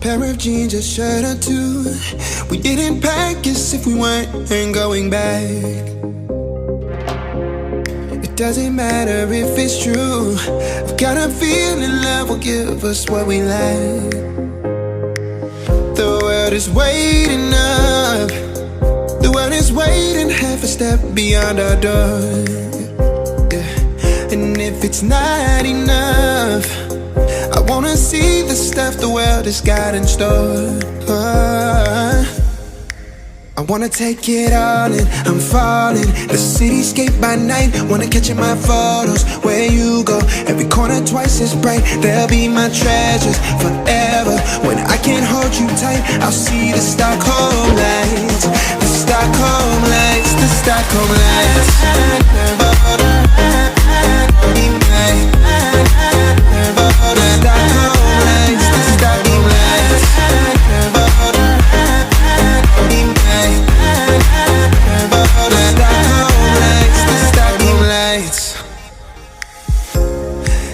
pair of jeans, a shirt or two. We didn't pack as if we weren't going back. It doesn't matter if it's true. I've got a feeling love will give us what we lack. The world is waiting up. The world is waiting half a step beyond our door. Yeah. And if it's not enough, I wanna see the stuff the world has got in store. I wanna take it all in, I'm falling. The cityscape by night, wanna catch in my photos. Where you go, every corner twice as bright. They'll be my treasures forever. When I can't hold you tight, I'll see the Stockholm lights. The Stockholm lights, the Stockholm lights.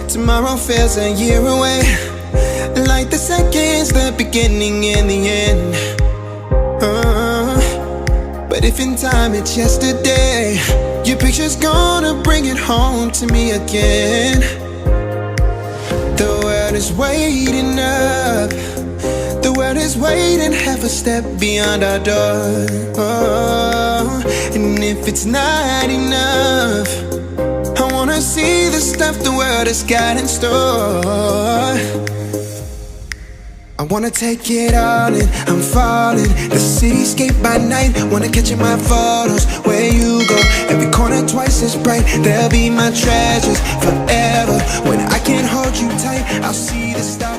Tomorrow feels a year away, like the seconds, the beginning and the end. But if in time it's yesterday, your picture's gonna bring it home to me again. The world is waiting up. The world is waiting half a step beyond our door. And if it's not enough, I wanna see the stuff the world has got in store. I wanna take it all in, I'm falling. The cityscape by night, wanna catch in my photos. Where you go, every corner twice as bright. They'll be my treasures forever. When I can't hold you tight, I'll see the stars.